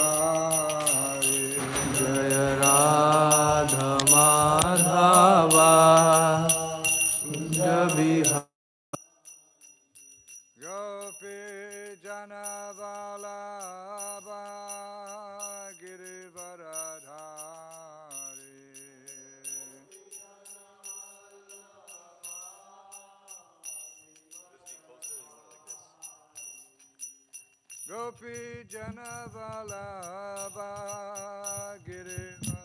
Bihari. Jaya Radha Madhava Kunja Bihari. Gopi Janavalabha Girivaradhari. Gopi Janavalabha Girivaradhari.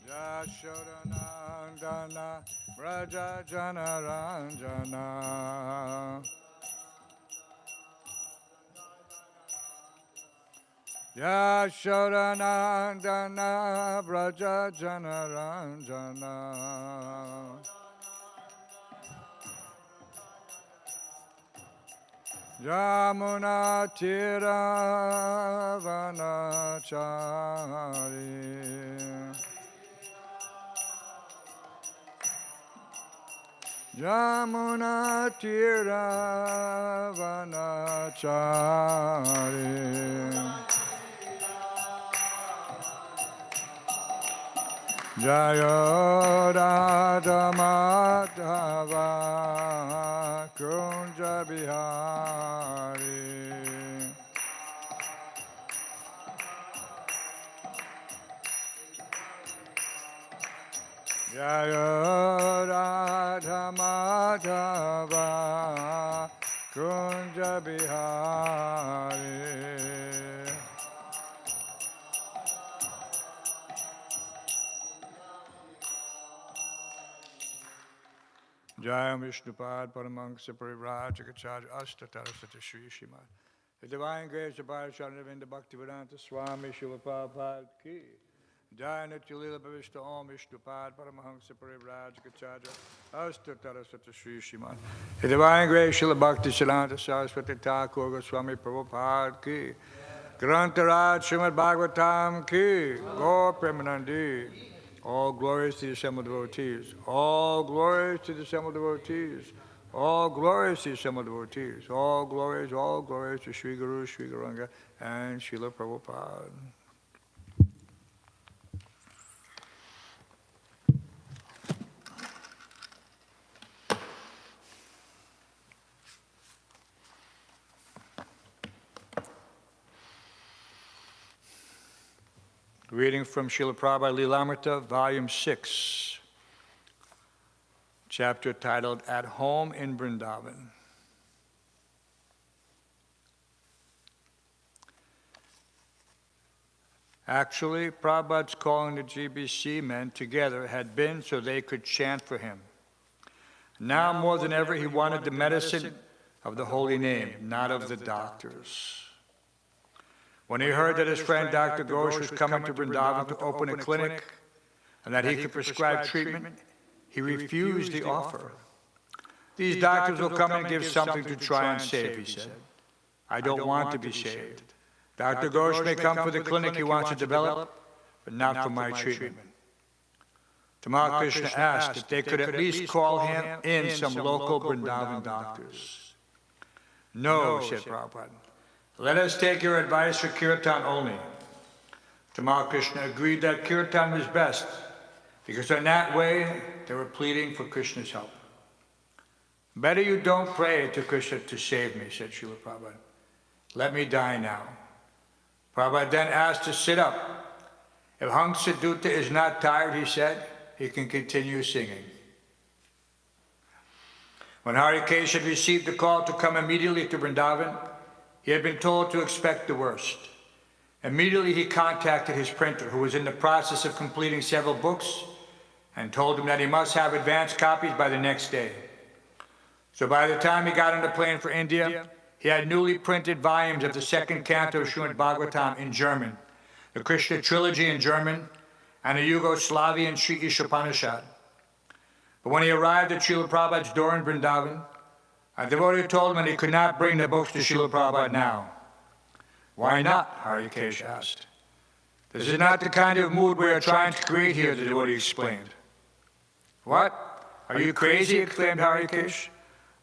Yashodanandana Braja Janaranjana. Yashodanandana Braja Janaranjana. Yamuna Tira Vanachari. Yamuna Tira Vanachari. Jaya Radha Madhava Kunja Bihari. Jaya Radha Madhava Kunja Bihari. Jaya Vishnupad Paramahansa Parivrajagacharya Ashtatarasati Sri Śrimad. The Divine Grace of Bhāgavatam Bhaktivedanta Swami Śrīla Prabhupada Ki. Jaya Nityalila Bhavishta Om Vishnupad Paramahansa Parivrajagacharya Ashtatarasati Sri Śrimad. The Divine Grace Śrīla Bhaktivedanta Saraswati Thakur Goswami Prabhupada Ki. Grantaraj Śrimad Bhāgavatam Ki. Gaur Premanandi. All glories to the assembled devotees. All glories to the assembled devotees. All glories to the assembled devotees. All glories to Sri Guru, Sri Gauranga, and Srila Prabhupada. Reading from Srila Prabhupada Lilamrita, Volume 6, chapter titled, At Home in Vrindavan. Actually, Prabhupada's calling the GBC men together had been so they could chant for him. Now more than ever, he wanted the medicine of the holy name, not of the doctors. When he heard that his friend Dr. Ghosh was coming to Vrindavan to open a clinic and that he could prescribe treatment, he refused the offer. These doctors will come and give something to try and save, he said. I don't want to be saved. Dr. Ghosh may come for the clinic he wants to develop, but not for my treatment. Tamal Krishna asked if they could at least call him in some local Vrindavan doctors. No, said Prabhupada. Let us take your advice for kirtan only. Tamal Krishna agreed that kirtan was best, because in that way they were pleading for Krishna's help. Better you don't pray to Krishna to save me, said Srila Prabhupada. Let me die now. Prabhupada then asked to sit up. If Hamsarūpa is not tired, he said, he can continue singing. When Harikesh had received the call to come immediately to Vrindavan, he had been told to expect the worst. Immediately he contacted his printer, who was in the process of completing several books, and told him that he must have advanced copies by the next day. So by the time he got on the plane for India, he had newly printed volumes of the second canto of Śrimad Bhāgavatam in German, the Krishna trilogy in German, and the Yugoslavian Sri Ishopanishad. But when he arrived at Srila Prabhupada's door in Vrindavan, a devotee told him that he could not bring the books to Srila Prabhupada now. Why not? Harikesh asked. This is not the kind of mood we are trying to create here, the devotee explained. What? Are you crazy? Exclaimed Harikesh.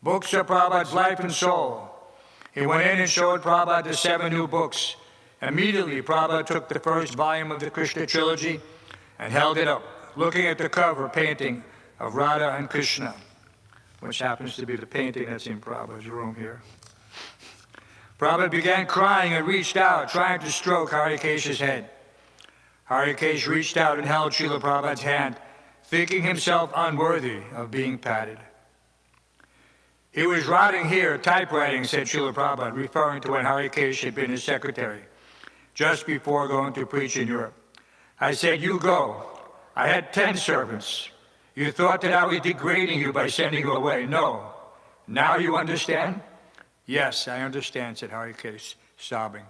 Books are Prabhupada's life and soul. He went in and showed Prabhupada the 7 new books. Immediately, Prabhupada took the first volume of the Krishna trilogy and held it up, looking at the cover painting of Radha and Krishna, which happens to be the painting that's in Prabhupada's room here. Prabhupada began crying and reached out, trying to stroke Harikesh's head. Harikesh reached out and held Srila Prabhupada's hand, thinking himself unworthy of being patted. He was writing here, typewriting, said Srila Prabhupada, referring to when Harikesh had been his secretary, just before going to preach in Europe. I said, you go. I had 10 servants. You thought that I was degrading you by sending you away. No. Now you understand? Yes, I understand, said Harikesh, sobbing.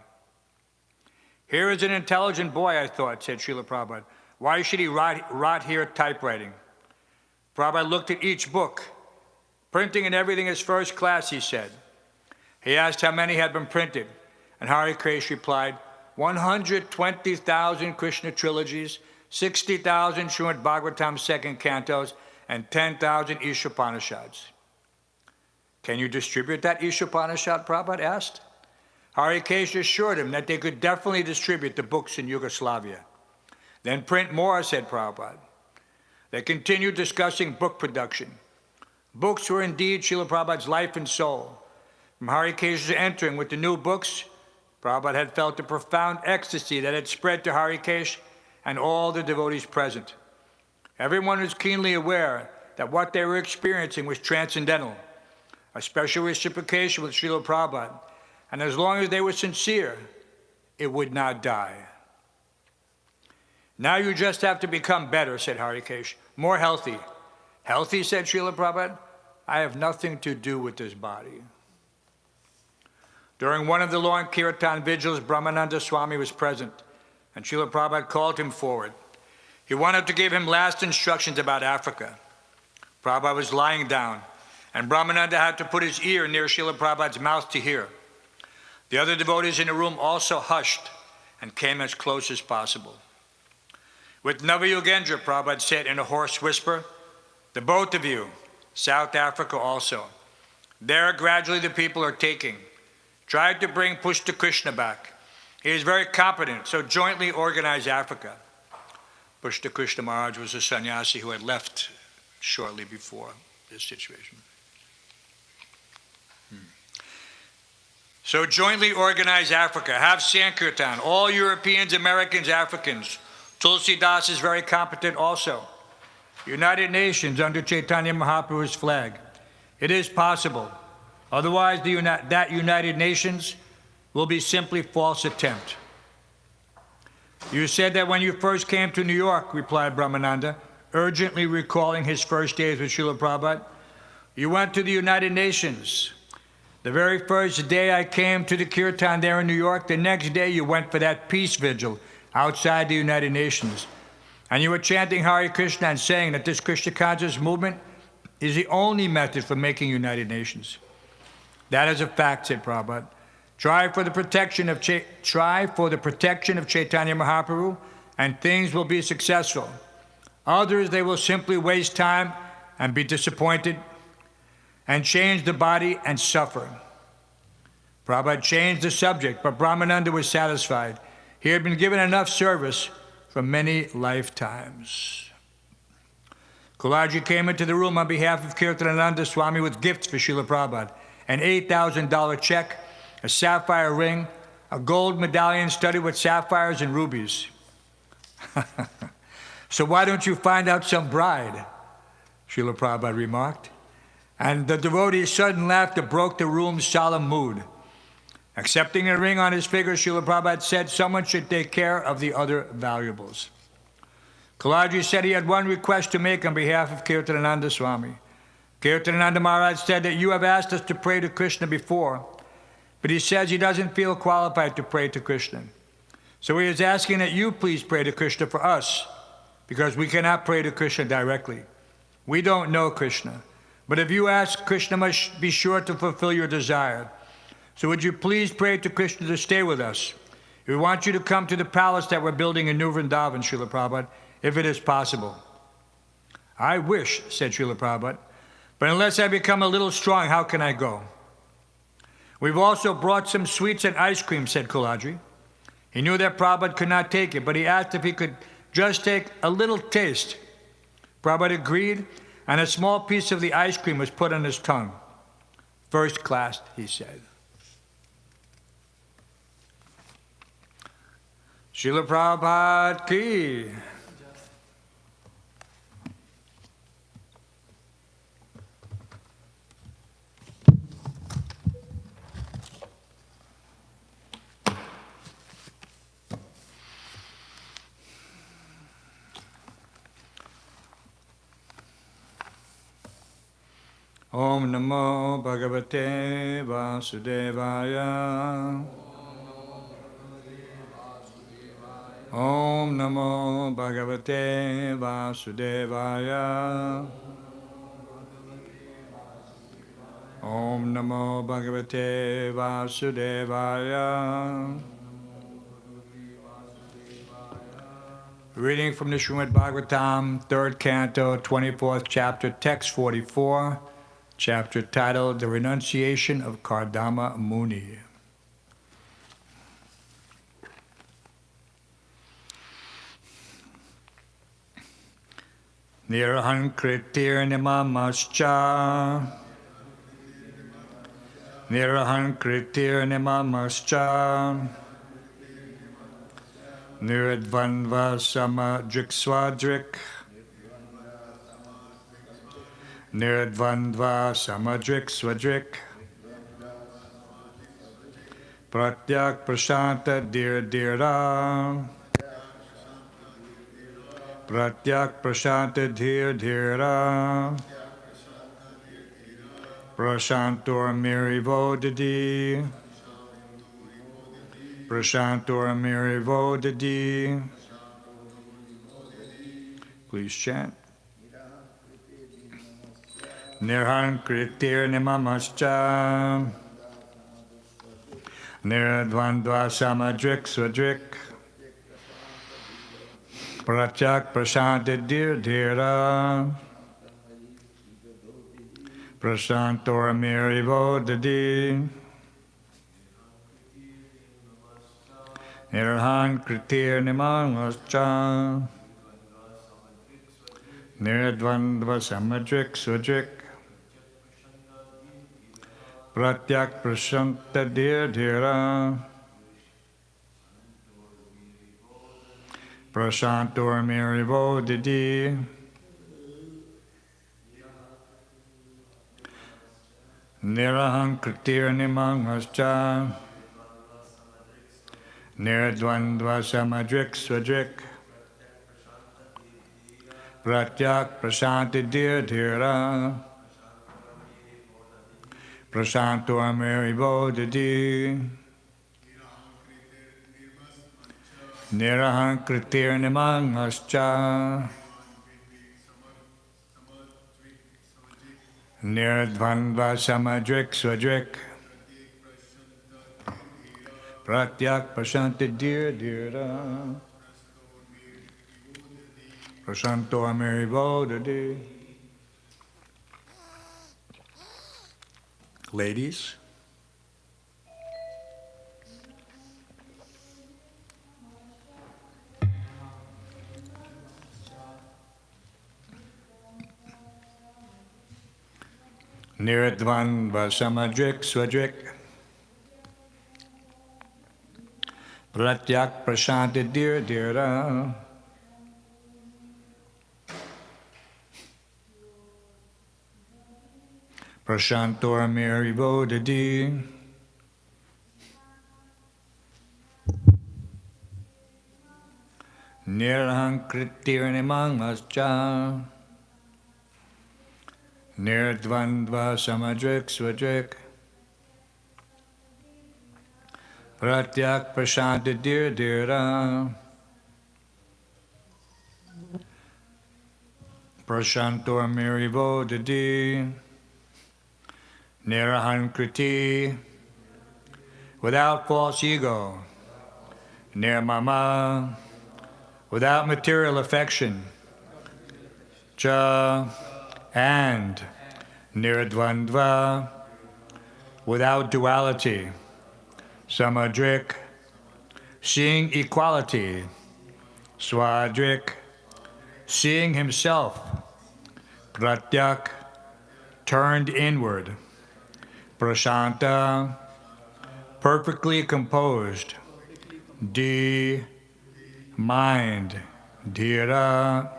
Here is an intelligent boy, I thought, said Srila Prabhupada. Why should he rot here typewriting? Prabhupada looked at each book. Printing and everything is first class, he said. He asked how many had been printed, and Harikesh replied, 120,000 Krishna trilogies, 60,000 Śrimad Bhāgavatam second cantos, and 10,000 Ishopanishads. Can you distribute that Ishopanishad, Prabhupada asked? Harikesh assured him that they could definitely distribute the books in Yugoslavia. Then print more, said Prabhupada. They continued discussing book production. Books were indeed Srila Prabhupada's life and soul. From Harikesh's entering with the new books, Prabhupada had felt a profound ecstasy that had spread to Harikesh and all the devotees present. Everyone was keenly aware that what they were experiencing was transcendental, a special reciprocation with Srila Prabhupada, and as long as they were sincere, it would not die. Now you just have to become better, said Harikesh, more healthy. Healthy, said Srila Prabhupada? I have nothing to do with this body. During one of the long kirtan vigils, Brahmananda Swami was present, and Srila Prabhupada called him forward. He wanted to give him last instructions about Africa. Prabhupada was lying down, and Brahmananda had to put his ear near Srila Prabhupada's mouth to hear. The other devotees in the room also hushed and came as close as possible. With Navayogendra, Prabhupada said in a hoarse whisper, the both of you, South Africa also. There gradually the people are taking. Tried to bring Pushta Krishna back. He is very competent, so jointly organize Africa. Pushta Krishna Maharaj was a sannyasi who had left shortly before this situation. So jointly organize Africa. Have Sankirtan. All Europeans, Americans, Africans. Tulsi Das is very competent also. United Nations under Chaitanya Mahaprabhu's flag. It is possible. Otherwise, that United Nations will be simply false attempt. You said that when you first came to New York, replied Brahmananda, urgently recalling his first days with Srila Prabhupada. You went to the United Nations. The very first day I came to the kirtan there in New York, the next day you went for that peace vigil outside the United Nations. And you were chanting Hare Krishna and saying that this Krishna conscious movement is the only method for making United Nations. That is a fact, said Prabhupada. Try for the protection of Chaitanya Mahaprabhu, and things will be successful. Others, they will simply waste time and be disappointed and change the body and suffer. Prabhupada changed the subject, but Brahmananda was satisfied. He had been given enough service for many lifetimes. Kulaji came into the room on behalf of Kirtanananda Swami with gifts for Srila Prabhupada, an $8,000 check, a sapphire ring, a gold medallion studded with sapphires and rubies. So why don't you find out some bride? Srila Prabhupada remarked. And the devotee's sudden laughter broke the room's solemn mood. Accepting a ring on his finger, Srila Prabhupada said someone should take care of the other valuables. Kalaji said he had one request to make on behalf of Kirtanananda Swami. Kirtanananda Maharaj said that you have asked us to pray to Krishna before, but he says he doesn't feel qualified to pray to Krishna. So he is asking that you please pray to Krishna for us, because we cannot pray to Krishna directly. We don't know Krishna. But if you ask, Krishna must be sure to fulfill your desire. So would you please pray to Krishna to stay with us? We want you to come to the palace that we're building in New Vrindavan, Srila Prabhupada, if it is possible. I wish, said Srila Prabhupada, but unless I become a little strong, how can I go? We've also brought some sweets and ice cream, said Kuladri. He knew that Prabhupada could not take it, but he asked if he could just take a little taste. Prabhupada agreed, and a small piece of the ice cream was put on his tongue. First class, he said. Srila Prabhupada ki. Om Namo Bhagavate Vasudevaya. Om Namo Bhagavate Vasudevaya. Om Namo Bhagavate Vasudevaya. Reading from the Śrimad Bhāgavatam, 3rd Canto, 24th Chapter, Text 44. Chapter titled, The Renunciation of Kardama Muni. Nirahankritir nimamascha. Nirahankritir nimamascha. Niradvanva samadriksvadrik. Niradvandva samadrik svadrik. Pratyak prashanta dhira. Pratyak prashanta dhira. Prashantor mirivodadi. Prashantor mirivodadi. Please chant. Nirhankritir nimamascha. Niradvandva samadrik svadrik. Pratyak prashanta dhira. Prashantor mirivodadi. Nirhankritir nimamascha. Niradvandva samadrik svadrik. Pratyak prashanta dhira. Prashantor mirivodadi. Nirahankritir nimamascha. Niradvandva samadrik svadrik. Pratyak prashanta dhira. Prashantor mirivodadi. Nirahankritir nimamascha. Niradvandva samadrik svadrik. Pratyak prashanta dhira. Prashantor mirivodadi. Ladies, Niradvandva samadrik svadrik. Pratyak prashanta dhira. Prashantor mirivodadi. Nirahankritir nimamascha. Niradvandva samadrik svadrik. Pratyak prashanta dhira. Prashantor mirivodadi. Nirahankriti, without false ego. Nirmama, without material affection. cha, and nirdvandva, without duality, samadrik, seeing equality, swadrik, seeing himself, pratyak, turned inward, prashanta, perfectly composed, mind, dhira,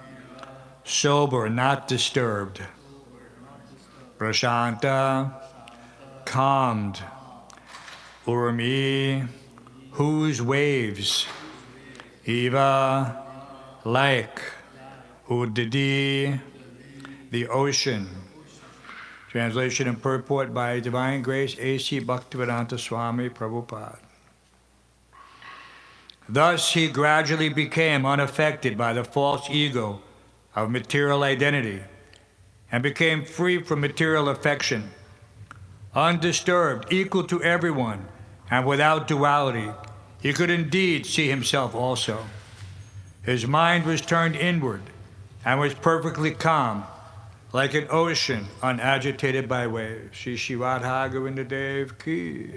sober, not disturbed, prashanta, calmed, urmi, whose waves, eva, like, udidi, the ocean. Translation and purport by Divine Grace A.C. Bhaktivedanta Swami Prabhupada. Thus he gradually became unaffected by the false ego of material identity and became free from material affection, undisturbed, equal to everyone, and without duality. He could indeed see himself also. His mind was turned inward and was perfectly calm, like an ocean unagitated by waves. Shri Radha Govinda Dev Ki.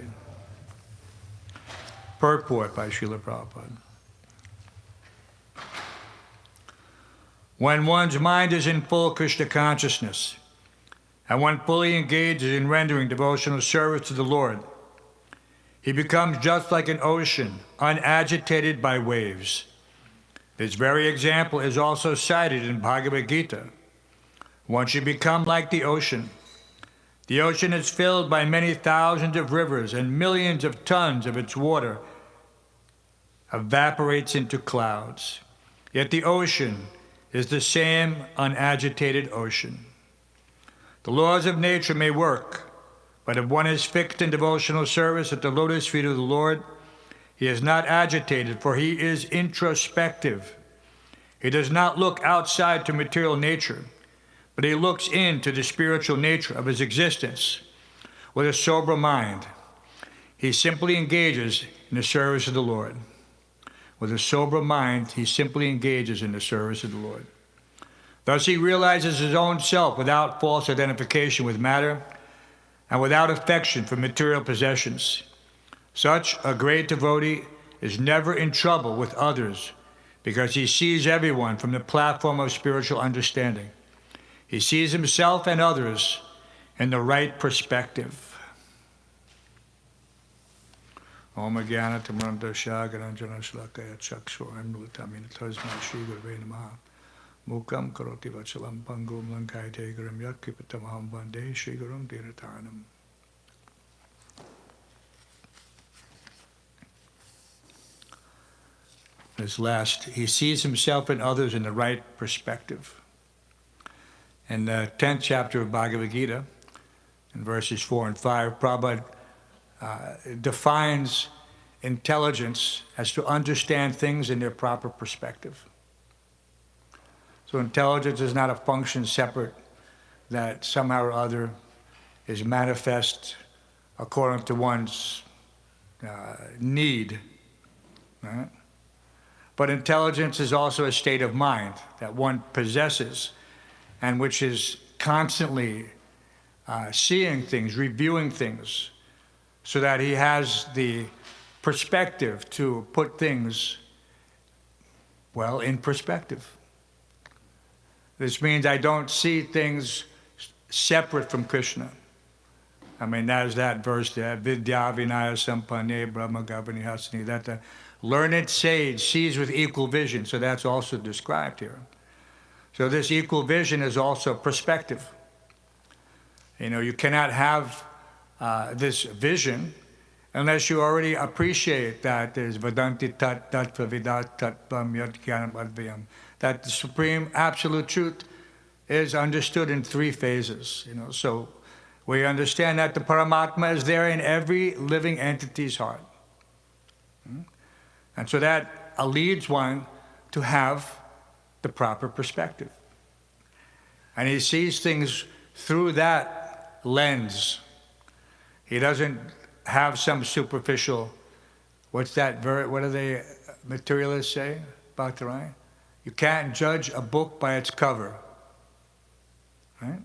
Purport by Srila Prabhupada. When one's mind is in full Krishna consciousness, and one fully engages in rendering devotional service to the Lord, he becomes just like an ocean, unagitated by waves. This very example is also cited in Bhagavad Gita. One should become like the ocean. The ocean is filled by many thousands of rivers, and millions of tons of its water evaporates into clouds. Yet the ocean is the same unagitated ocean. The laws of nature may work, but if one is fixed in devotional service at the lotus feet of the Lord, he is not agitated, for he is introspective. He does not look outside to material nature, but he looks into the spiritual nature of his existence with a sober mind. He simply engages in the service of the Lord. With a sober mind, he simply engages in the service of the Lord. Thus he realizes his own self without false identification with matter and without affection for material possessions. Such a great devotee is never in trouble with others because he sees everyone from the platform of spiritual understanding. He sees himself and others in the right perspective. Om Jnana Tamranta Shagaranjana Shlakaya Chakshuram Nutamina Tasma Shri Gurave Namaha Mukam Karoti Vachalam Pangum Lankayate Gurum Yakripatamaham Vande Shri Gurum Diratanam. This last, he sees himself and others in the right perspective. In the 10th chapter of Bhagavad Gita, in verses 4 and 5, Prabhupada defines intelligence as to understand things in their proper perspective. So intelligence is not a function separate that somehow or other is manifest according to one's need, right? But intelligence is also a state of mind that one possesses and which is constantly seeing things, reviewing things, so that he has the perspective to put things, well, in perspective. This means I don't see things separate from Krishna. I mean, there's that verse there, Vidya Vinaya Sampanne Brahma Gavani Hasani, that the learned sage sees with equal vision, so that's also described here. So this equal vision is also perspective. You know, you cannot have this vision unless you already appreciate that there's Vedanti Tat Tattva Vidat Tattvam Yat Jnanam Advayam, that the supreme absolute truth is understood in 3 phases. You know, so we understand that the Paramatma is there in every living entity's heart. And so that leads one to have the proper perspective. And he sees things through that lens. He doesn't have some superficial, what do they materialists say, Bhakti Raya? You can't judge a book by its cover. Right?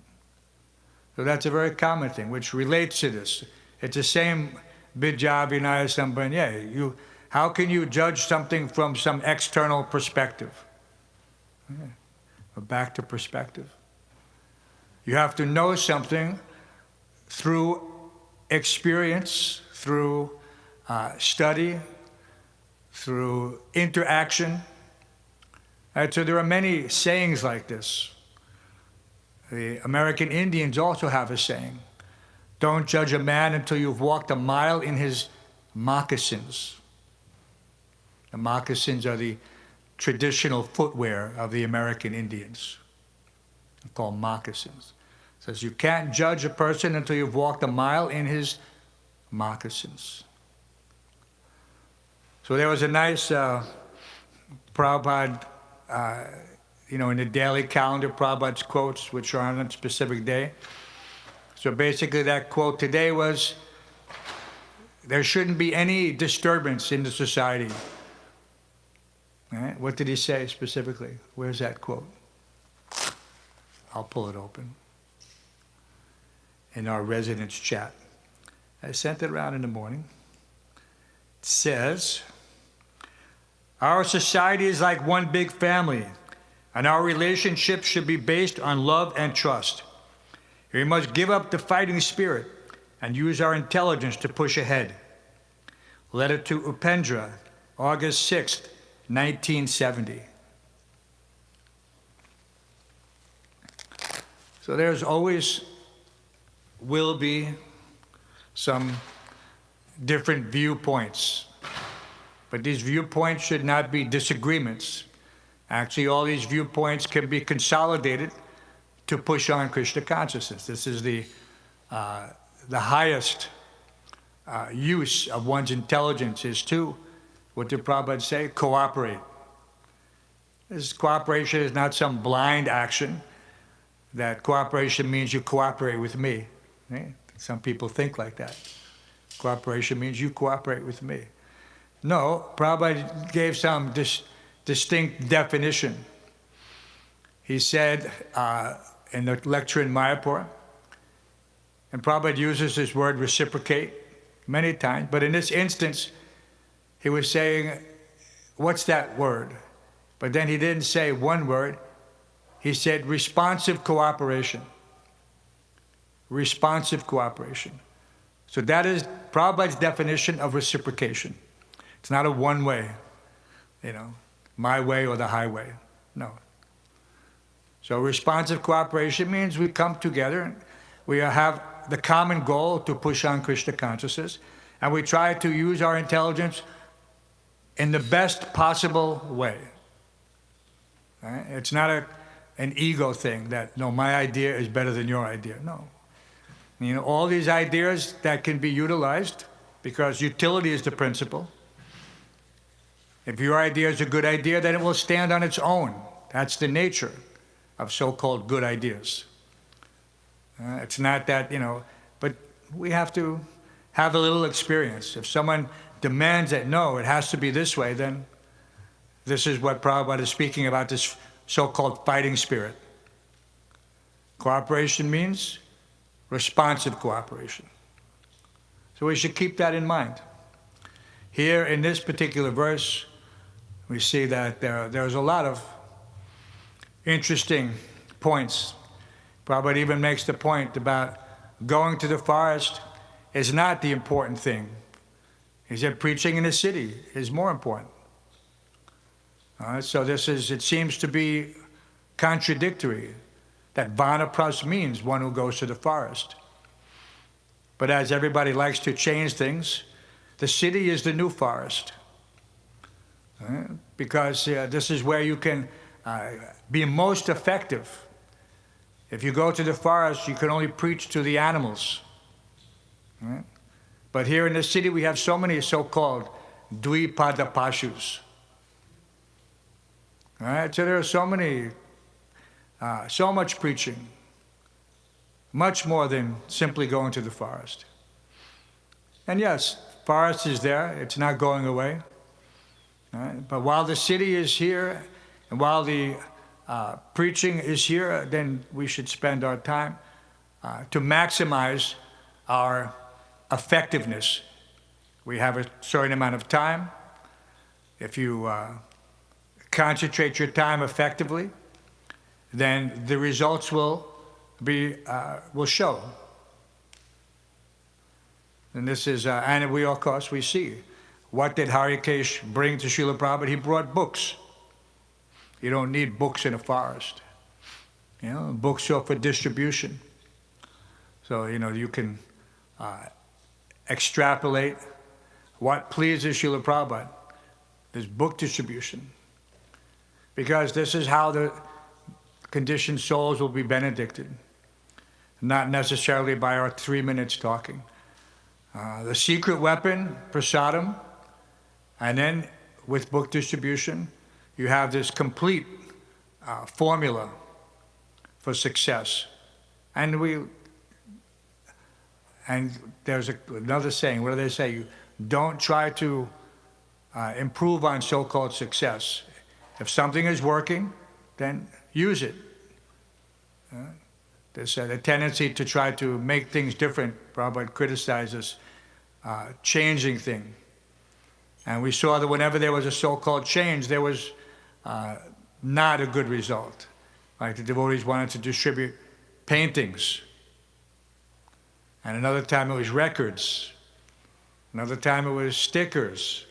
So that's a very common thing, which relates to this. It's the same vidya vinaya sambandha. How can you judge something from some external perspective? Yeah. Back to perspective. You have to know something through experience, through study, through interaction. So there are many sayings like this. The American Indians also have a saying, don't judge a man until you've walked a mile in his moccasins. The moccasins are the traditional footwear of the American Indians. They're called moccasins. It says you can't judge a person until you've walked a mile in his moccasins. So there was a nice Prabhupada, in the daily calendar, Prabhupada's quotes, which are on a specific day. So basically that quote today was, there shouldn't be any disturbance in the society. Right? What did he say specifically? Where's that quote? I'll pull it open in our residence chat. I sent it around in the morning. It says, our society is like one big family, and our relationships should be based on love and trust. We must give up the fighting spirit and use our intelligence to push ahead. Letter to Upendra, August 6th, 1970. So there's always will be some different viewpoints, but these viewpoints should not be disagreements. Actually, all these viewpoints can be consolidated to push on Krishna consciousness. This is the highest use of one's intelligence, is to, what did Prabhupada say? Cooperate. This cooperation is not some blind action. That cooperation means you cooperate with me. Right? Some people think like that. Cooperation means you cooperate with me. No, Prabhupada gave some distinct definition. He said in the lecture in Mayapur, and Prabhupada uses this word reciprocate many times, but in this instance, he was saying, what's that word? But then he didn't say one word. He said responsive cooperation. Responsive cooperation. So that is Prabhupada's definition of reciprocation. It's not a one way, my way or the highway. No. So responsive cooperation means we come together and we have the common goal to push on Krishna consciousness, and we try to use our intelligence in the best possible way. Right? It's not an ego thing that, no, my idea is better than your idea. No. All these ideas that can be utilized, because utility is the principle. If your idea is a good idea, then it will stand on its own. That's the nature of so-called good ideas. It's not that, but we have to have a little experience. If someone demands that, no, it has to be this way, then this is what Prabhupada is speaking about, this so-called fighting spirit. Cooperation means responsive cooperation. So we should keep that in mind. Here in this particular verse, we see that there's a lot of interesting points. Prabhupada even makes the point about going to the forest is not the important thing. He said preaching in the city is more important. So it seems to be contradictory that vanaprastha means one who goes to the forest. But as everybody likes to change things, the city is the new forest. Because this is where you can be most effective. If you go to the forest, you can only preach to the animals. Right? But here in the city, we have so many so-called dvipada pashus. All right? So there are so much preaching, much more than simply going to the forest. And yes, forest is there, it's not going away. All right? But while the city is here, and while the preaching is here, then we should spend our time to maximize our effectiveness. We have a certain amount of time. If you concentrate your time effectively, then the results will show. And this is, and we of course we see, what did Harikesh bring to Srila Prabhupada? He brought books. You don't need books in a forest. Books are for distribution. So, you can extrapolate what pleases Srila Prabhupada. There's book distribution. Because this is how the conditioned souls will be benedicted. Not necessarily by our 3 minutes talking. The secret weapon, prasadam, and then with book distribution, you have this complete formula for success. And there's another saying, what do they say? You don't try to improve on so-called success. If something is working, then use it. There's a tendency to try to make things different. Prabhupada criticizes changing things. And we saw that whenever there was a so-called change, there was not a good result. Like the devotees wanted to distribute paintings. And another time it was records. Another time it was stickers.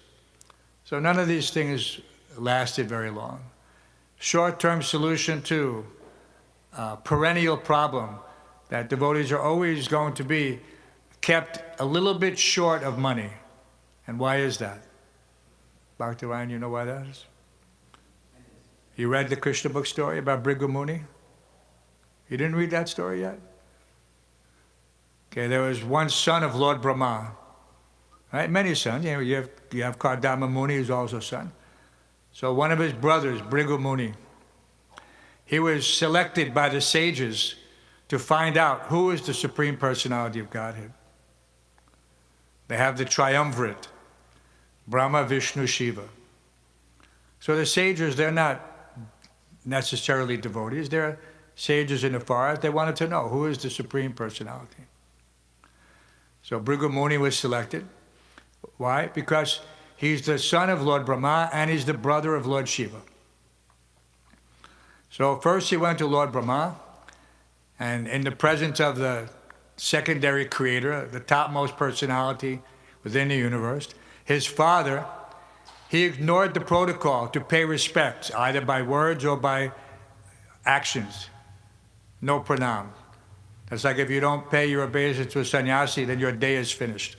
So none of these things lasted very long. Short-term solution to perennial problem that devotees are always going to be kept a little bit short of money. And why is that? Dr. Ryan, you know why that is? You read the Krishna book story about Bhrigu Muni? You didn't read that story yet? Okay, there was one son of Lord Brahma. Right? Many sons. You have Kardama Muni, who's also a son. So one of his brothers, Bhrigu Muni, he was selected by the sages to find out who is the Supreme Personality of Godhead. They have the triumvirate, Brahma, Vishnu, Shiva. So the sages, they're not necessarily devotees. They're sages in the forest. They wanted to know who is the Supreme Personality. So Bhrigu Muni was selected. Why? Because he's the son of Lord Brahma and he's the brother of Lord Shiva. So first he went to Lord Brahma, and in the presence of the secondary creator, the topmost personality within the universe, his father, he ignored the protocol to pay respects, either by words or by actions. No pranam. It's like if you don't pay your obeisance to a sannyasi, then your day is finished.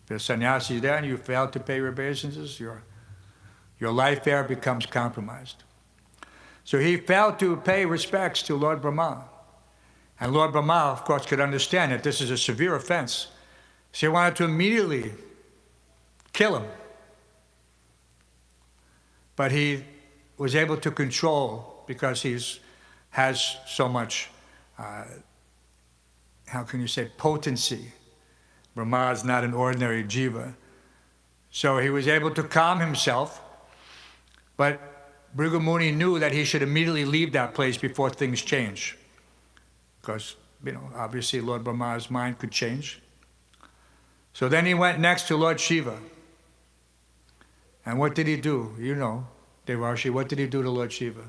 If the sannyasi is there and you fail to pay your obeisances, your life there becomes compromised. So he failed to pay respects to Lord Brahma. And Lord Brahma, of course, could understand that this is a severe offense. So he wanted to immediately kill him. But he was able to control, because he has so much, how can you say, potency. Brahma is not an ordinary jiva. So he was able to calm himself, but Bhrigu Muni knew that he should immediately leave that place before things change. Because, obviously Lord Brahma's mind could change. So then he went next to Lord Shiva. And what did he do? You know, Devarshi, what did he do to Lord Shiva?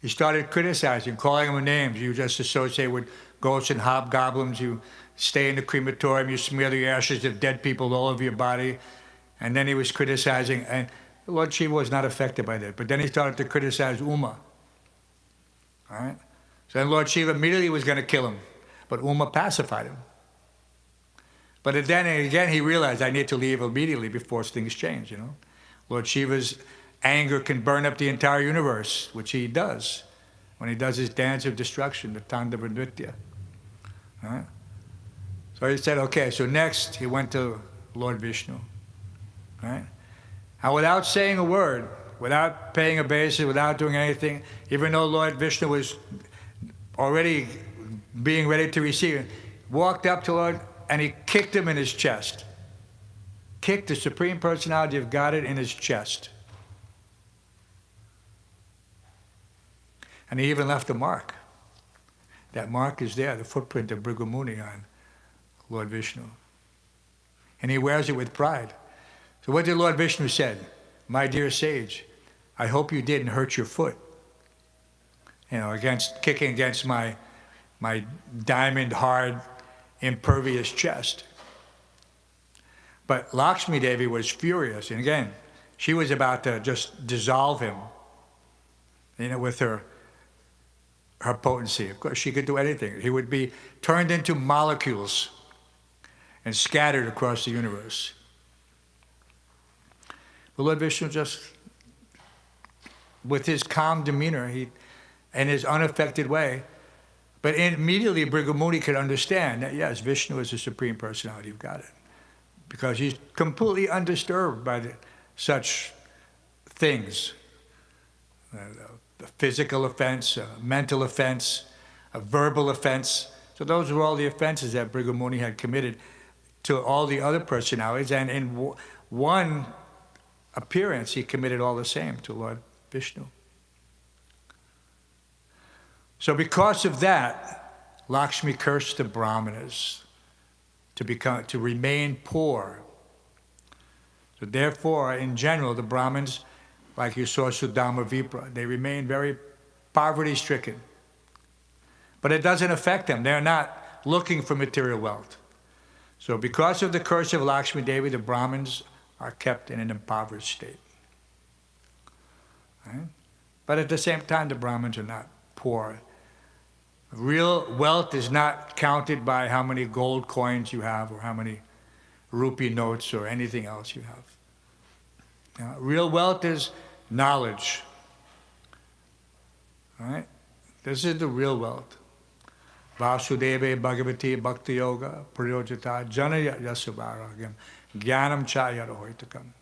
He started criticizing, calling him names. You just associate with ghosts and hobgoblins. You stay in the crematorium. You smear the ashes of dead people all over your body. And then he was criticizing. And Lord Shiva was not affected by that. But then he started to criticize Uma. All right? So then Lord Shiva immediately was going to kill him. But Uma pacified him. But then again he realized, I need to leave immediately before things change, Lord Shiva's anger can burn up the entire universe, which he does when he does his dance of destruction, the Tandava Nritya. Right? So he said, okay, so next he went to Lord Vishnu. Right? And without saying a word, without paying obeisance, without doing anything, even though Lord Vishnu was already being ready to receive him, walked up to Lord and he kicked him in his chest. Kicked the Supreme Personality of Godhead in his chest. And he even left a mark. That mark is there, the footprint of Bhrigu Muni on Lord Vishnu. And he wears it with pride. So what did Lord Vishnu said? My dear sage, I hope you didn't hurt your foot. Kicking against my diamond hard, impervious chest. But Lakshmi Devi was furious, and again, she was about to just dissolve him, with her potency. Of course, she could do anything. He would be turned into molecules and scattered across the universe. But Lord Vishnu just, with his calm demeanor, and his unaffected way, but immediately Bhrigu Muni could understand that, yes, Vishnu is the Supreme Personality of Godhead. Because he's completely undisturbed by such things. A physical offense, a mental offense, a verbal offense. So those were all the offenses that Bhrigu Muni had committed to all the other personalities. And in one appearance, he committed all the same to Lord Vishnu. So because of that, Lakshmi cursed the Brahmanas to remain poor. So therefore, in general, the Brahmins, like you saw Sudama Vipra, they remain very poverty-stricken. But it doesn't affect them. They're not looking for material wealth. So because of the curse of Lakshmi Devi, the Brahmins are kept in an impoverished state. Right? But at the same time, the Brahmins are not poor. Real wealth is not counted by how many gold coins you have or how many rupee notes or anything else you have. Real wealth is knowledge. All right? This is the real wealth. Vasudeva Bhagavati Bhakti Yoga Prayojita Jana Yasuvaragam Jnanam Chayarahoitakam.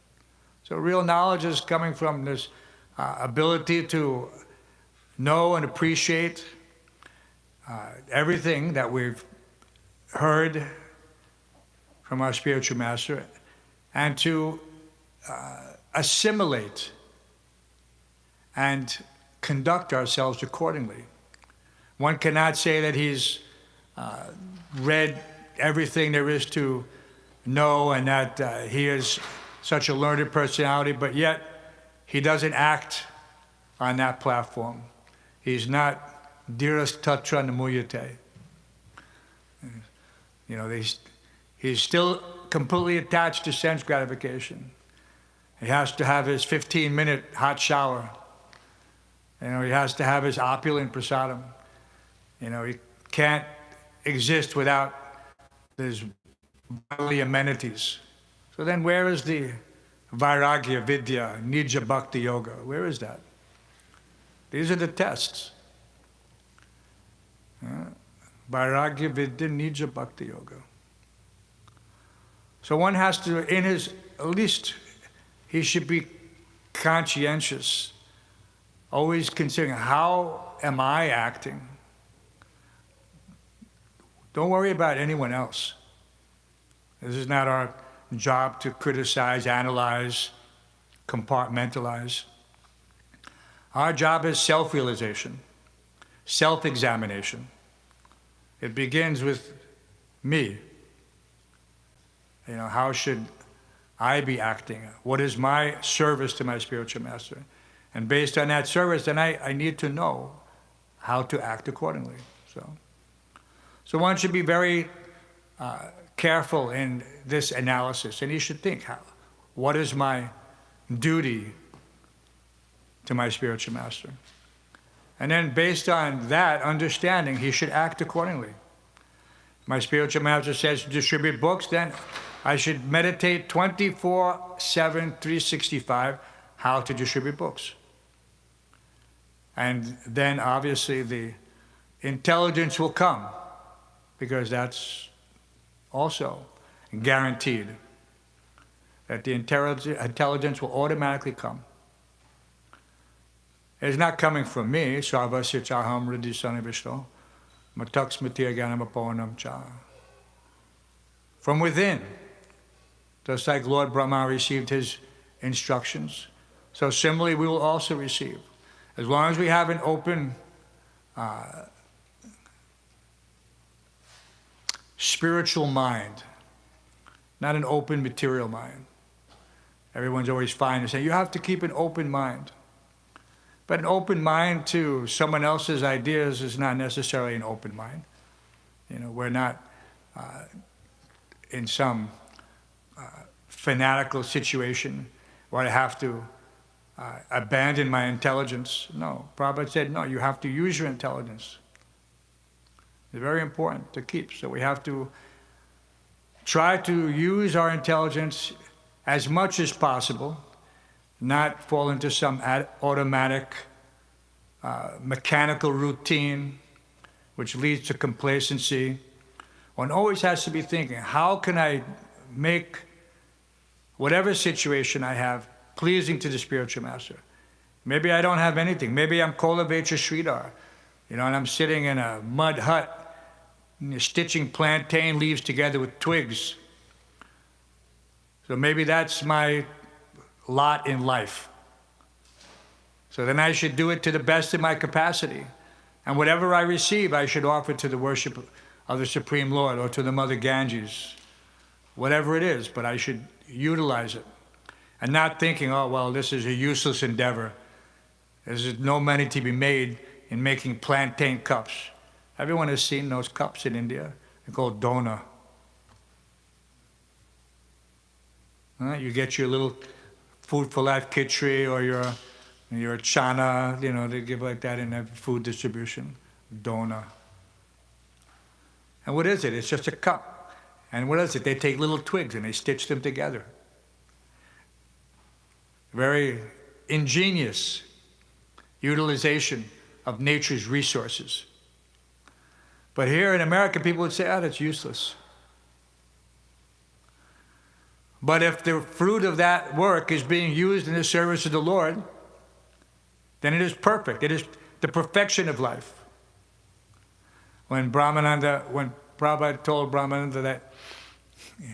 So real knowledge is coming from this ability to know and appreciate everything that we've heard from our spiritual master, and to assimilate and conduct ourselves accordingly. One cannot say that he's read everything there is to know and that he is such a learned personality, but yet he doesn't act on that platform. He's not Dhiras Tatra Namuyate. He's still completely attached to sense gratification. He has to have his 15-minute hot shower. He has to have his opulent prasadam. He can't exist without his bodily amenities. So then where is the Vairagya, Vidya, Nija Bhakti Yoga? Where is that? These are the tests. Vairagya, Vidya, Nija Bhakti Yoga. So one has to, at least he should be conscientious, always considering, how am I acting? Don't worry about anyone else. This is not our job to criticize, analyze, compartmentalize. Our job is self-realization, self-examination. It begins with me. How should I be acting? What is my service to my spiritual master? And based on that service, then I need to know how to act accordingly. So one should be very careful in this analysis, and he should think, what is my duty to my spiritual master? And then based on that understanding, he should act accordingly. My spiritual master says to distribute books, then I should meditate 24/7, 365, how to distribute books. And then obviously the intelligence will come, because that's also guaranteed, that the intelligence will automatically come. It's not coming from me, Sarvasya Chaham Riddhi Sanivishto, Matak Smriti Gyanam Aponam Cha. From within, just like Lord Brahma received his instructions, so similarly we will also receive. As long as we have an open spiritual mind, not an open material mind. Everyone's always fine to say, you have to keep an open mind. But an open mind to someone else's ideas is not necessarily an open mind. We're not in some fanatical situation where I have to abandon my intelligence. No, Prabhupada said, no, you have to use your intelligence. It's very important to keep. So we have to try to use our intelligence as much as possible, not fall into some automatic, mechanical routine, which leads to complacency. One always has to be thinking, how can I make whatever situation I have pleasing to the spiritual master? Maybe I don't have anything. Maybe I'm Kolavecha Sridhar, and I'm sitting in a mud hut, stitching plantain leaves together with twigs. So maybe that's my lot in life. So then I should do it to the best of my capacity. And whatever I receive, I should offer to the worship of the Supreme Lord or to the Mother Ganges, whatever it is, but I should utilize it. And not thinking, oh, well, this is a useless endeavor. There's no money to be made in making plantain cups. Everyone has seen those cups in India. They're called dona. You get your little food for life kitchery or your chana, they give like that in every food distribution. Dona. And what is it? It's just a cup. And what is it? They take little twigs and they stitch them together. Very ingenious utilization of nature's resources. But here in America, people would say, oh, that's useless. But if the fruit of that work is being used in the service of the Lord, then it is perfect. It is the perfection of life. When Prabhupada told Brahmananda that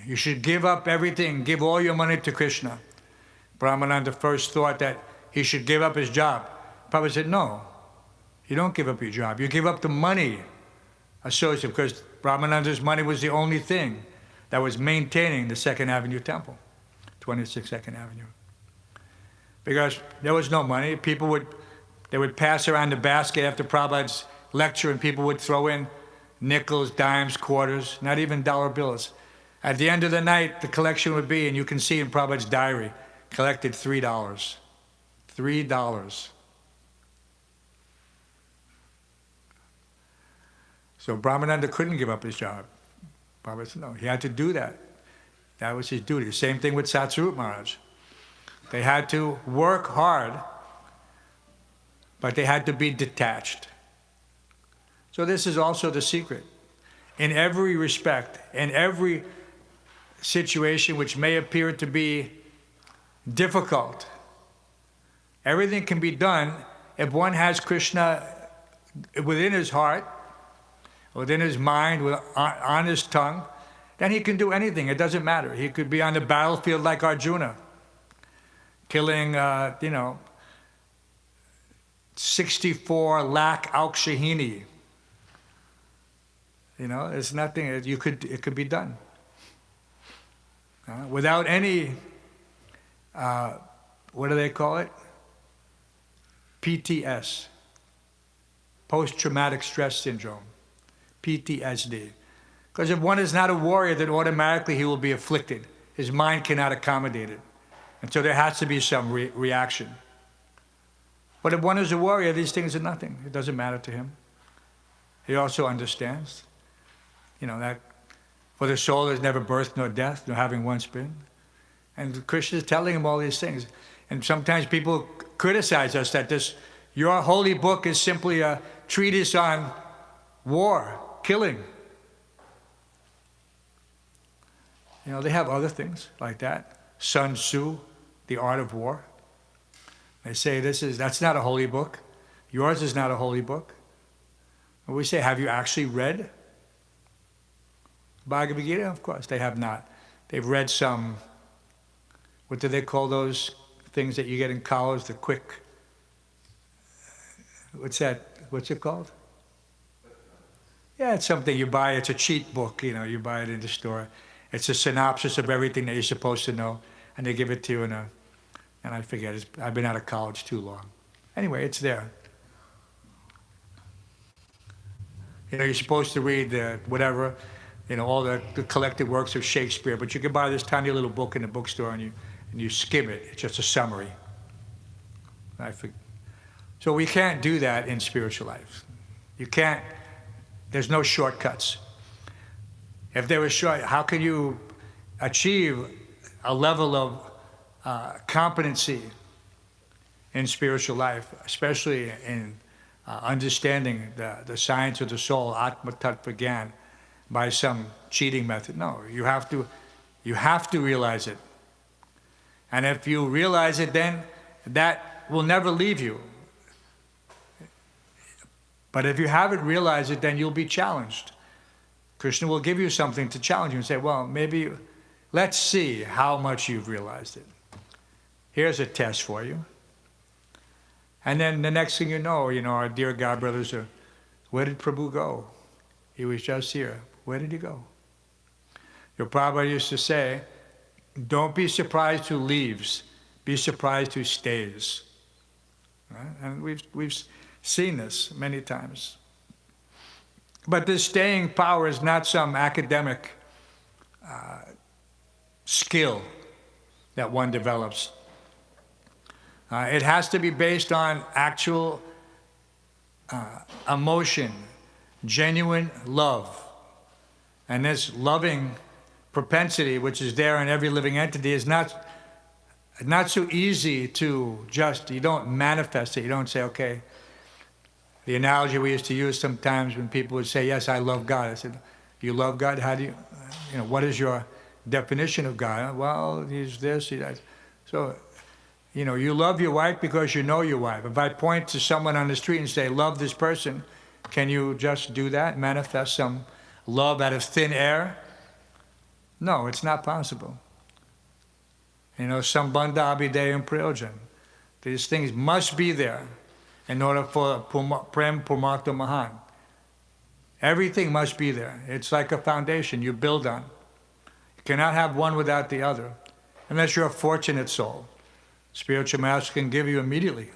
you should give up everything, give all your money to Krishna, Brahmananda first thought that he should give up his job. Prabhupada said, no, you don't give up your job. You give up the money associated, because Brahmananda's money was the only thing that was maintaining the 2nd Avenue Temple, 26 2nd Avenue. Because there was no money. They would pass around the basket after Prabhupada's lecture, and people would throw in nickels, dimes, quarters, not even dollar bills. At the end of the night, the collection would be, and you can see in Prabhupada's diary, collected $3. $3. So Brahmananda couldn't give up his job. Prabhupada said, no, he had to do that. That was his duty. Same thing with Hamsarūpa Maharaj. They had to work hard, but they had to be detached. So this is also the secret. In every respect, in every situation which may appear to be difficult, everything can be done if one has Krishna within his heart, within his mind, on his tongue, then he can do anything. It doesn't matter. He could be on the battlefield like Arjuna, killing, 64 lakh Aukshahini. It's nothing. It could be done without any. What do they call it? PTS, post-traumatic stress syndrome, PTSD. Because if one is not a warrior, then automatically he will be afflicted. His mind cannot accommodate it. And so there has to be some reaction. But if one is a warrior, these things are nothing. It doesn't matter to him. He also understands, that for the soul there's never birth nor death, nor having once been. And Krishna is telling him all these things. And sometimes people criticize us that your holy book is simply a treatise on war, killing. They have other things like that. Sun Tzu, The Art of War. They say that's not a holy book. Yours is not a holy book. And we say, have you actually read Bhagavad Gita? Of course, they have not. They've read some, what do they call those things that you get in college, the quick, what's that? What's it called? Yeah, it's something you buy. It's a cheat book, you buy it in the store. It's a synopsis of everything that you're supposed to know, and they give it to you and I forget, I've been out of college too long. Anyway, it's there. You're supposed to read whatever, all the collected works of Shakespeare, but you can buy this tiny little book in the bookstore and you skim it. It's just a summary. So we can't do that in spiritual life. You can't. There's no shortcuts. If there was how can you achieve a level of competency in spiritual life, especially in understanding the science of the soul, Atma Tattva Gyan, by some cheating method? No, you have to realize it. And if you realize it, then that will never leave you. But if you haven't realized it, then you'll be challenged. Krishna will give you something to challenge you and say, well, maybe let's see how much you've realized it. Here's a test for you. And then the next thing you know, our dear God brothers are, where did Prabhu go? He was just here. Where did he go? Your Prabhupada used to say, don't be surprised who leaves, be surprised who stays. Right? And we've seen this many times. But this staying power is not some academic skill that one develops. It has to be based on actual emotion, genuine love. And this loving propensity, which is there in every living entity, is not so easy to you don't manifest it. You don't say, okay. The analogy we used to use sometimes when people would say, yes, I love God. I said, you love God? How do you, what is your definition of God? Well, he's this, he's that. So, you love your wife because you know your wife. If I point to someone on the street and say, love this person, can you just do that, manifest some love out of thin air? No, it's not possible. Sambandha abhideyam prayojan. These things must be there in order for Prem Purmata Mahan. Everything must be there. It's like a foundation you build on. You cannot have one without the other, unless you're a fortunate soul. Spiritual master can give you immediately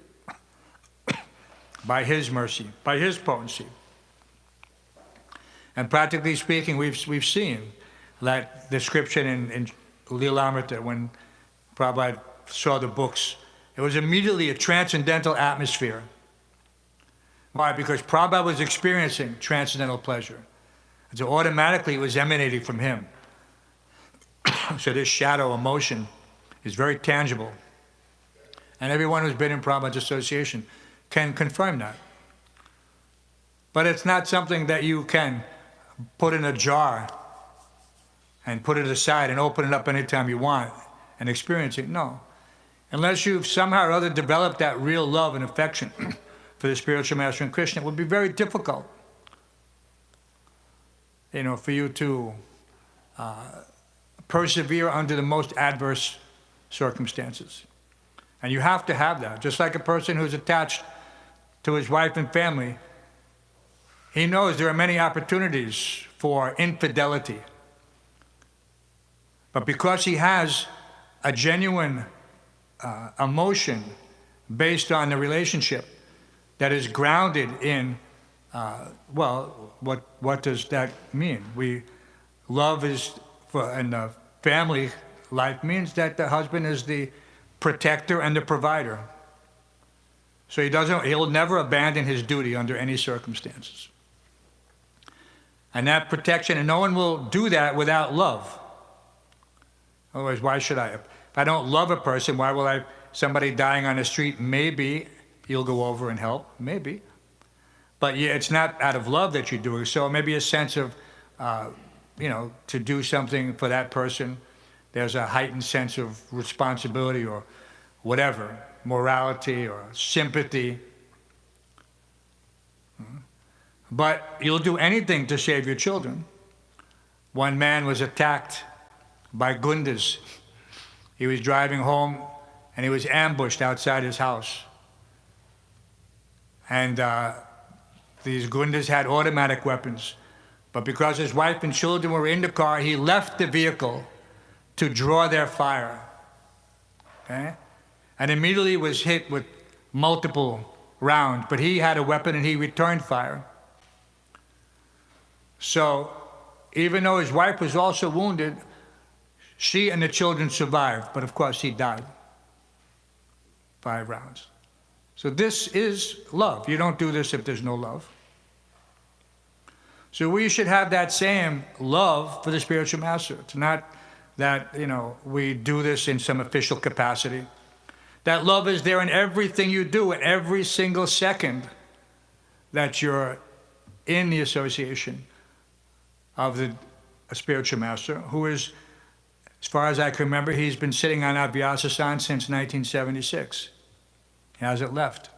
by his mercy, by his potency. And practically speaking, we've seen that description in Leelamrita when Prabhupada saw the books. It was immediately a transcendental atmosphere. Why? Because Prabhupada was experiencing transcendental pleasure. And so automatically it was emanating from him. So this shadow emotion is very tangible. And everyone who's been in Prabhupada's association can confirm that. But it's not something that you can put in a jar and put it aside and open it up anytime you want and experience it. No. Unless you've somehow or other developed that real love and affection for the spiritual master and Krishna, it would be very difficult, for you to persevere under the most adverse circumstances. And you have to have that. Just like a person who's attached to his wife and family, he knows there are many opportunities for infidelity. But because he has a genuine emotion based on the relationship that is grounded in, what does that mean? Love is, in the family life, means that the husband is the protector and the provider. So he'll never abandon his duty under any circumstances. And that protection, and no one will do that without love. Otherwise, why should I? If I don't love a person, why will somebody dying on the street, maybe you'll go over and help, maybe. But it's not out of love that you're doing. So maybe a sense of, to do something for that person. There's a heightened sense of responsibility or whatever, morality or sympathy. But you'll do anything to save your children. One man was attacked by Gundas. He was driving home and he was ambushed outside his house. And these Gundas had automatic weapons. But because his wife and children were in the car, he left the vehicle to draw their fire. Okay? And immediately was hit with multiple rounds. But he had a weapon and he returned fire. So even though his wife was also wounded, she and the children survived. But of course he died. 5 rounds. So this is love. You don't do this if there's no love. So we should have that same love for the spiritual master. It's not that, we do this in some official capacity. That love is there in everything you do, in every single second that you're in the association of a spiritual master, who is, as far as I can remember, he's been sitting on Abhyasasan since 1976. He hasn't left.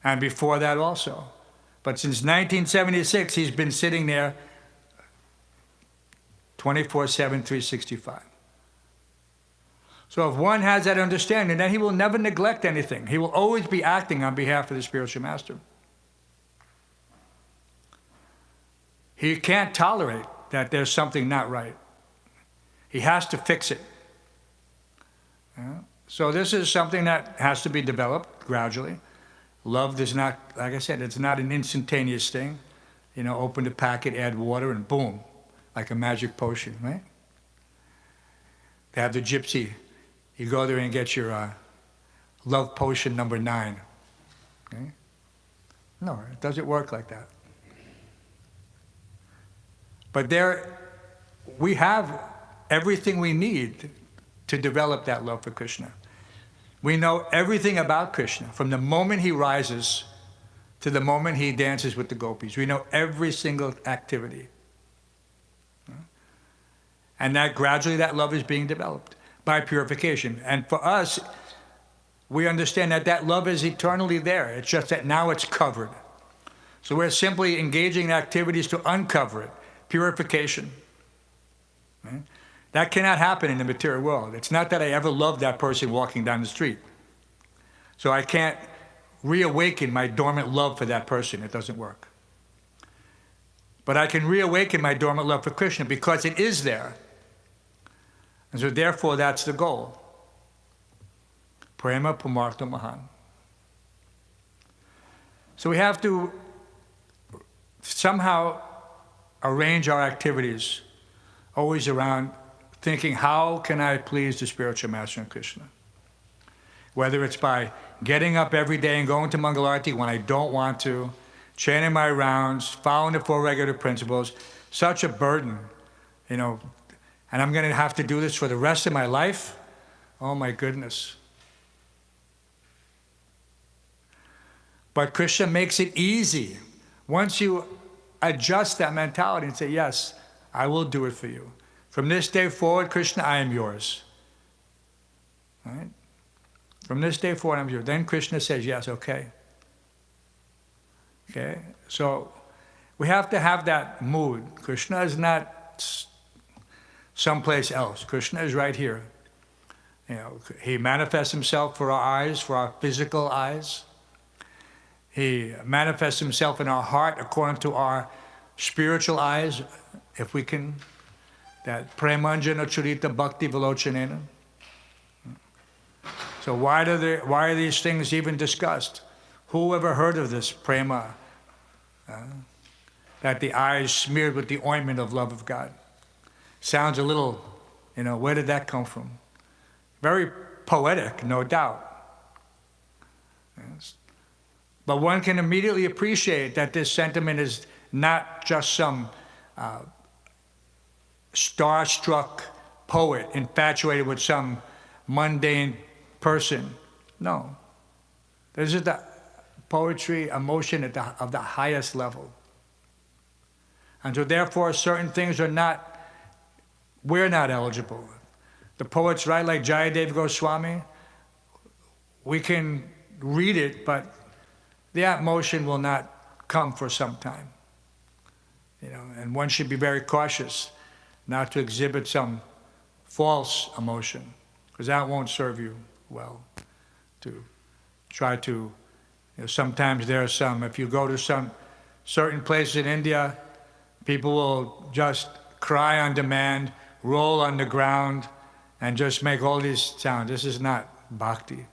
And before that also. But since 1976, he's been sitting there 24/7, 365. So if one has that understanding, then he will never neglect anything. He will always be acting on behalf of the spiritual master. He can't tolerate that there's something not right. He has to fix it. So this is something that has to be developed gradually. Love does not, like I said, it's not an instantaneous thing. Open the packet, add water, and boom, like a magic potion, right? They have the gypsy. You go there and get your love potion number 9. Okay? No, it doesn't work like that. But we have everything we need to develop that love for Krishna. We know everything about Krishna, from the moment he rises to the moment he dances with the gopis. We know every single activity. And that gradually that love is being developed by purification. And for us, we understand that love is eternally there. It's just that now it's covered. So we're simply engaging in activities to uncover it. Purification. Right? That cannot happen in the material world. It's not that I ever loved that person walking down the street. So I can't reawaken my dormant love for that person. It doesn't work. But I can reawaken my dormant love for Krishna because it is there. And so therefore that's the goal. Prema Pumartha Mahan. So we have to somehow arrange our activities always around thinking, how can I please the spiritual master and Krishna? Whether it's by getting up every day and going to Mangalarti when I don't want to, chanting my rounds, following the 4 regular principles, such a burden, and I'm going to have to do this for the rest of my life? Oh my goodness. But Krishna makes it easy. Once you adjust that mentality and say, yes, I will do it for you. From this day forward, Krishna, I am yours. Right? From this day forward, I'm yours. Then Krishna says, yes, okay. Okay? So we have to have that mood. Krishna is not someplace else. Krishna is right here. He manifests himself for our eyes, for our physical eyes. He manifests himself in our heart according to our spiritual eyes, if we can. That premanjana churita bhakti vilochanena. So why are these things even discussed? Who ever heard of this prema? That the eyes smeared with the ointment of love of God. Sounds a little, where did that come from? Very poetic, no doubt. Yes. But one can immediately appreciate that this sentiment is not just some starstruck poet infatuated with some mundane person. No. This is the poetry, emotion of the highest level. And so therefore certain things we're not eligible. The poets write like Jayadev Goswami. We can read it, but the emotion will not come for some time. And one should be very cautious not to exhibit some false emotion, because that won't serve you well. To try to, sometimes there are some, if you go to certain places in India, people will just cry on demand, roll on the ground, and just make all these sounds. This is not bhakti.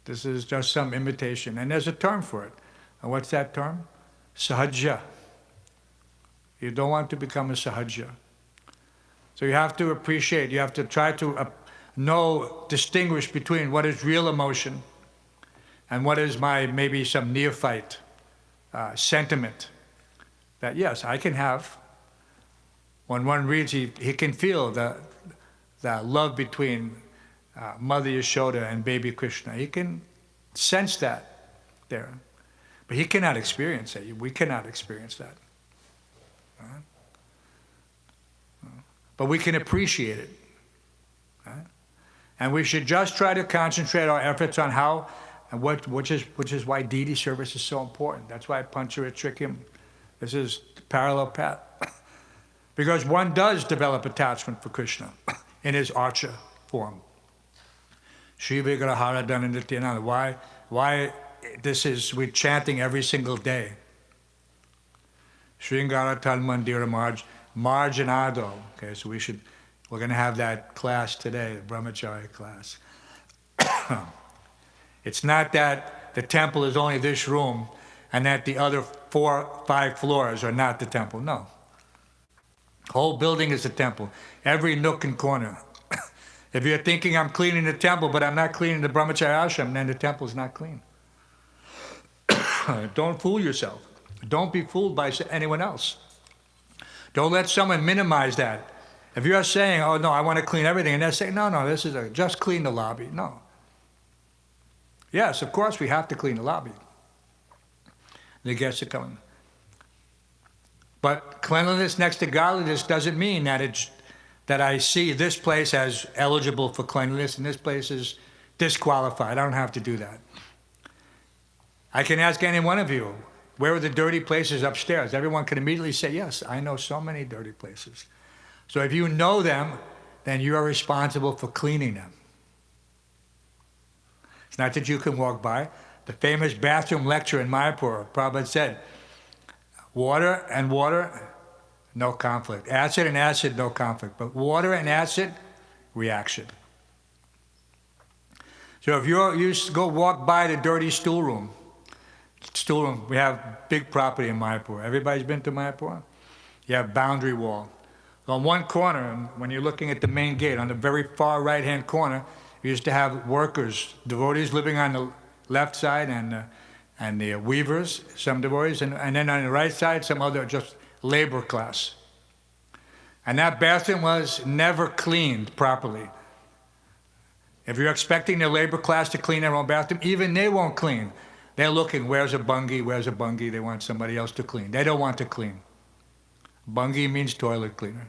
This is just some imitation. And there's a term for it. And what's that term? Sahaja. You don't want to become a sahaja. So you have to appreciate, you have to try to distinguish between what is real emotion and what is maybe some neophyte sentiment. That yes, I can have. When one reads, he can feel the love between Mother Yashoda and baby Krishna. He can sense that there. But he cannot experience it. We cannot experience that. But we can appreciate it. And we should just try to concentrate our efforts on how, and which is why deity service is so important. That's why Pancharatrikyam, this is parallel path. Because one does develop attachment for Krishna in his archa form. Shri Vigrahara Dhananityananda. Why we're chanting every single day. Sringara Tal Mandira Marjanado. Okay, so we're going to have that class today, the Brahmacharya class. It's not that the temple is only this room and that the other 4, 5 floors are not the temple. No. The whole building is the temple. Every nook and corner. If you're thinking I'm cleaning the temple, but I'm not cleaning the Brahmacharya ashram, then the temple is not clean. Don't fool yourself. Don't be fooled by anyone else. Don't let someone minimize that. If you're saying, oh no, I want to clean everything, and they're saying, no, this is just clean the lobby. No. Yes, of course we have to clean the lobby. The guests are coming. But cleanliness next to godliness doesn't mean that I see this place as eligible for cleanliness and this place is disqualified. I don't have to do that. I can ask any one of you, where are the dirty places upstairs? Everyone can immediately say, yes, I know so many dirty places. So if you know them, then you are responsible for cleaning them. It's not that you can walk by. The famous bathroom lecture in Mayapur, Prabhupada said, water and water, no conflict. Acid and acid, no conflict. But water and acid, reaction. So if you go walk by the dirty stoolroom, we have big property in Mayapur. Everybody's been to Mayapur? You have boundary wall. On one corner, when you're looking at the main gate, on the very far right-hand corner, we used to have workers, devotees living on the left side, and the weavers, some devotees, and then on the right side, some other just labor class. And that bathroom was never cleaned properly. If you're expecting the labor class to clean their own bathroom, even they won't clean. They're looking, where's a bungie, where's a bungie? They want somebody else to clean. They don't want to clean. Bungie means toilet cleaner.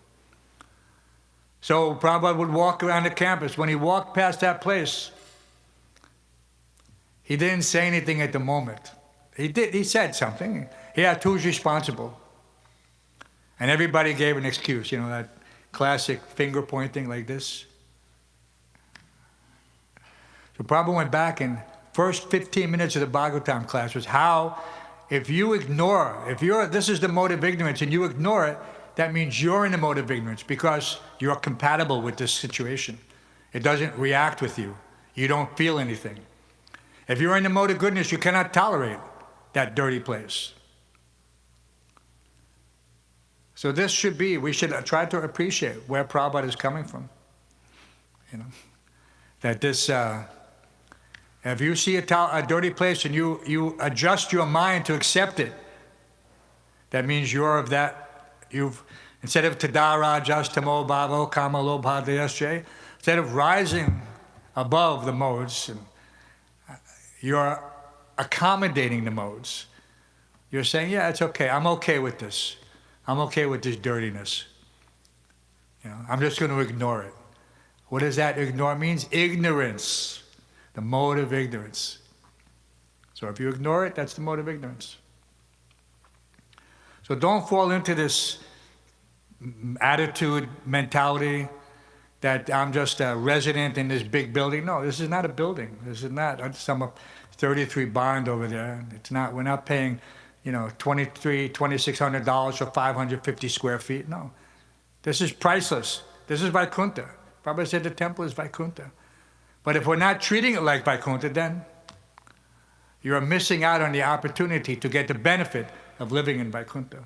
So Prabhupada would walk around the campus. When he walked past that place, he didn't say anything at the moment. He said something. He asked who's responsible. And everybody gave an excuse, that classic finger pointing like this. So Prabhupada went back, and first 15 minutes of the Bhāgavatam class was how, if this is the mode of ignorance and you ignore it, that means you're in the mode of ignorance because you're compatible with this situation. It doesn't react with you. You don't feel anything. If you're in the mode of goodness, you cannot tolerate that dirty place. So we should try to appreciate where Prabhupada is coming from. That this, if you see a dirty place and you adjust your mind to accept it, that means you're of that. Instead of tadara justamo bhavo kama lobha deyasya, instead of rising above the modes, you're accommodating the modes. You're saying, yeah, it's okay. I'm okay with this. I'm okay with this dirtiness. I'm just going to ignore it. What does that ignore means? Ignorance. The mode of ignorance. So if you ignore it, that's the mode of ignorance. So don't fall into this attitude, mentality that I'm just a resident in this big building. No, this is not a building. This is not some 33 bond over there. We're not paying, $2,600 for 550 square feet. No, this is priceless. This is Vaikuntha. Prabhupada said the temple is Vaikuntha. But if we're not treating it like Vaikuntha, then you're missing out on the opportunity to get the benefit of living in Vaikuntha,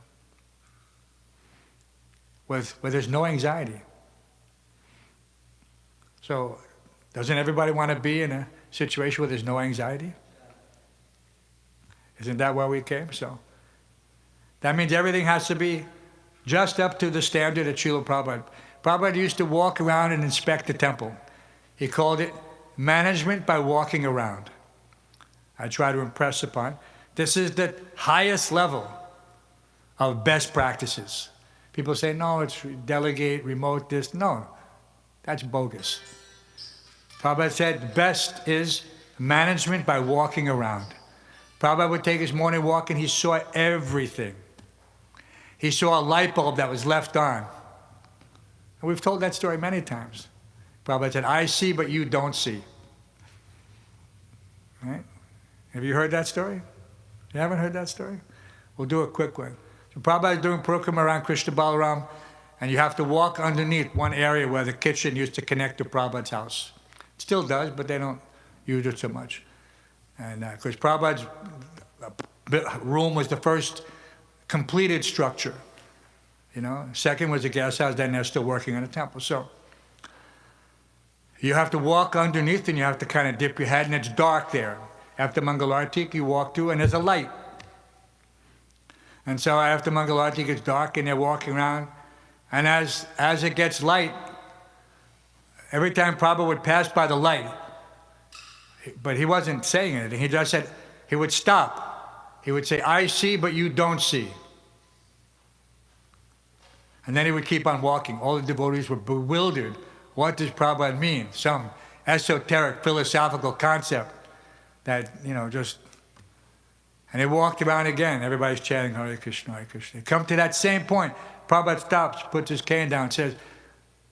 where there's no anxiety. So, doesn't everybody want to be in a situation where there's no anxiety? Isn't that why we came? So, that means everything has to be just up to the standard of Srila Prabhupada. Prabhupada used to walk around and inspect the temple. He called it management by walking around. I try to impress upon. This is the highest level of best practices. People say, no, it's delegate, remote this. No, that's bogus. Prabhupada said best is management by walking around. Prabhupada would take his morning walk and he saw everything. He saw a light bulb that was left on. And we've told that story many times. Prabhupada said, I see, but you don't see. Right? Have you heard that story? You haven't heard that story? We'll do a quick one. So Prabhupada is doing parikrama around Krishna Balaram, and you have to walk underneath one area where the kitchen used to connect to Prabhupada's house. It still does, but they don't use it so much. And because Prabhupada's room was the first completed structure. Second was the guest house, then they're still working on the temple. So you have to walk underneath and you have to kind of dip your head, and it's dark there. After Mangalartik, you walk through and there's a light. And so after Mangalartik, it's dark and they're walking around. And as it gets light, every time Prabhupada would pass by the light, but he wasn't saying anything, he just said, he would stop. He would say, I see, but you don't see. And then he would keep on walking. All the devotees were bewildered. What does Prabhupada mean? Some esoteric philosophical concept that, just... And he walked around again. Everybody's chanting, Hare Krishna, Hare Krishna. Come to that same point. Prabhupada stops, puts his cane down, says,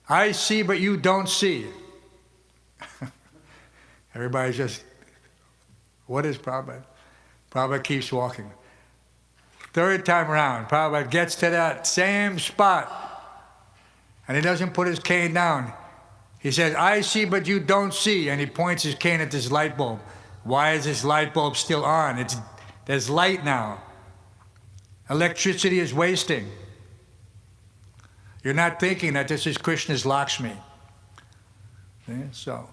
I see, but you don't see. Everybody's just, what is Prabhupada? Prabhupada keeps walking. Third time around, Prabhupada gets to that same spot, and he doesn't put his cane down. He says, I see, but you don't see. And he points his cane at this light bulb. Why is this light bulb still on? There's light now. Electricity is wasting. You're not thinking that this is Krishna's Lakshmi. Okay? So,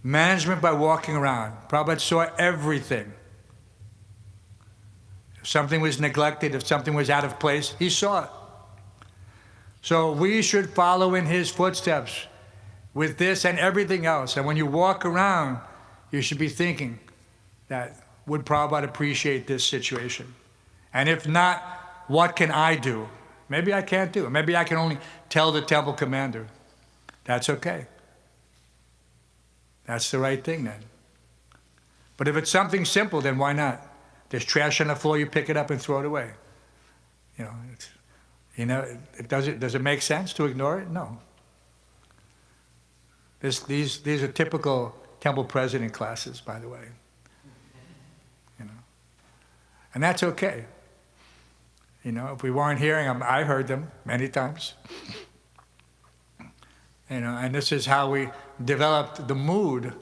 management by walking around. Prabhupada saw everything. If something was neglected, if something was out of place, he saw it. So we should follow in his footsteps with this and everything else. And when you walk around, you should be thinking that, would Prabhupada appreciate this situation? And if not, what can I do? Maybe I can't do it. Maybe I can only tell the temple commander. That's okay. That's the right thing then. But if it's something simple, then why not? There's trash on the floor, you pick it up and throw it away. Does it make sense to ignore it? No. These are typical temple president classes, by the way. And that's okay. If we weren't hearing them, I heard them many times. And this is how we developed the mood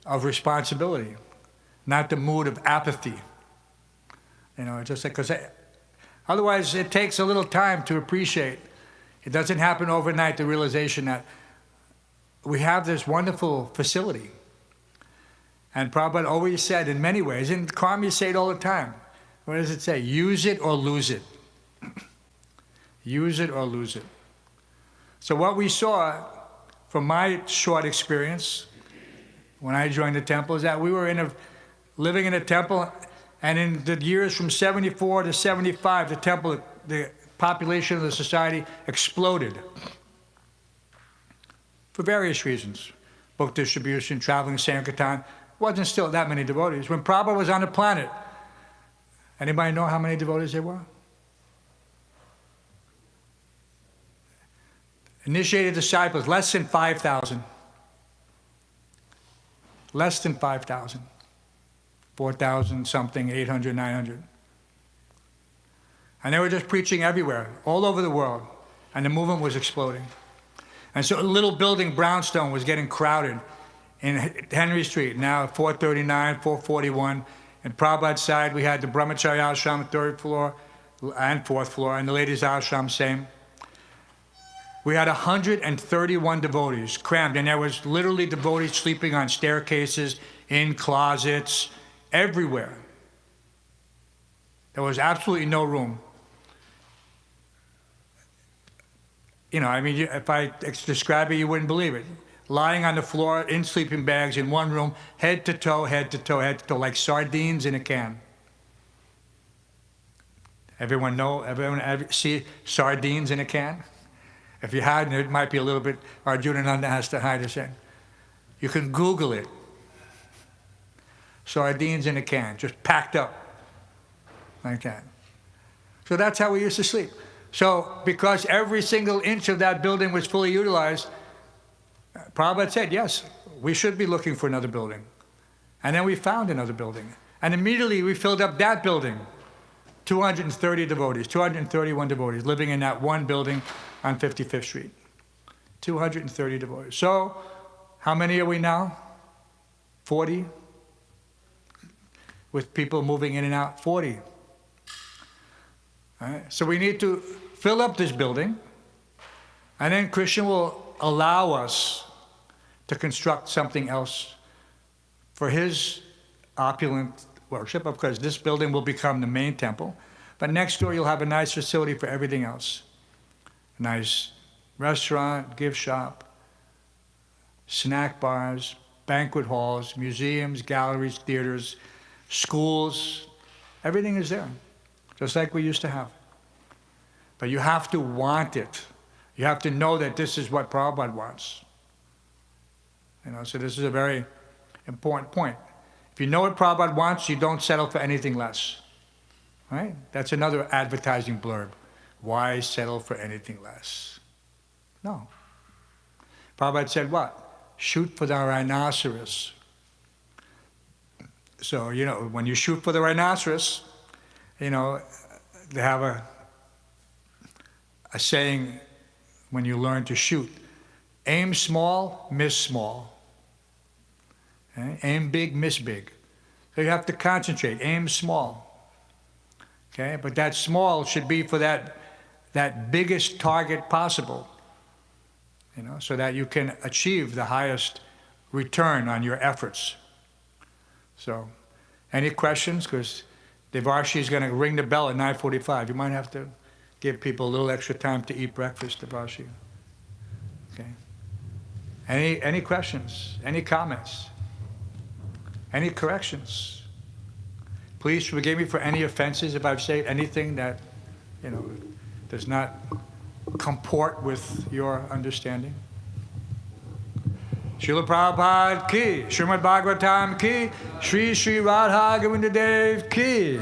of responsibility, not the mood of apathy. Just like, because otherwise it takes a little time to appreciate. It doesn't happen overnight, the realization that we have this wonderful facility. And Prabhupada always said in many ways, and Karma say it all the time, what does it say? Use it or lose it. Use it or lose it. So what we saw from my short experience when I joined the temple is that we were living in a temple, and in the years from 74 to 75, the population of the society exploded for various reasons. Book distribution, traveling Sankirtan. Wasn't still that many devotees. When Prabhupada was on the planet, anybody know how many devotees there were? Initiated disciples, less than 5,000. Less than 5,000. 4,000 something, 800, 900. And they were just preaching everywhere, all over the world. And the movement was exploding. And so a little building, brownstone, was getting crowded in Henry Street, now 439, 441. And Prabhupada's side, we had the Brahmachari ashram, 3rd floor and 4th floor, and the ladies' ashram, same. We had 131 devotees crammed, and there was literally devotees sleeping on staircases, in closets, everywhere. There was absolutely no room. You know, I mean, if I describe it, you wouldn't believe it. Lying on the floor in sleeping bags in one room, head to toe, head to toe, head to toe, like sardines in a can. Everyone see sardines in a can? If you hadn't, it might be a little bit, Arjunananda has to hide his head. You can Google it. Sardines in a can, just packed up like that. So that's how we used to sleep. So because every single inch of that building was fully utilized, Prabhupada said, yes, we should be looking for another building. And then we found another building. And immediately we filled up that building. 230 devotees, 231 devotees living in that one building on 55th Street. 230 devotees. So how many are we now? 40? With people moving in and out, 40. All right? So we need to fill up this building, and then Krishna will allow us to construct something else for his opulent worship. Of course, this building will become the main temple, but next door you'll have a nice facility for everything else. A nice restaurant, gift shop, snack bars, banquet halls, museums, galleries, theaters, schools. Everything is there, just like we used to have. But you have to want it. You have to know that this is what Prabhupada wants. You know, so this is a very important point. If you know what Prabhupada wants, you don't settle for anything less. Right? That's another advertising blurb. Why settle for anything less? No. Prabhupada said what? Shoot for the rhinoceros. So, you know, when you shoot for the rhinoceros, you know, they have a saying when you learn to shoot. Aim small, miss small. Okay? Aim big, miss big. So you have to concentrate, aim small. Okay? But that small should be for that biggest target possible. You know, so that you can achieve the highest return on your efforts. So, any questions? Because Devarshi is going to ring the bell at 9:45. You might have to give people a little extra time to eat breakfast, Devarshi. Okay. Any questions? Any comments? Any corrections? Please forgive me for any offenses if I've said anything that, you know, does not comport with your understanding. Srila Prabhupada ki, Śrimad Bhāgavatam ki, Shri Shri Radha Govinda Dev ki.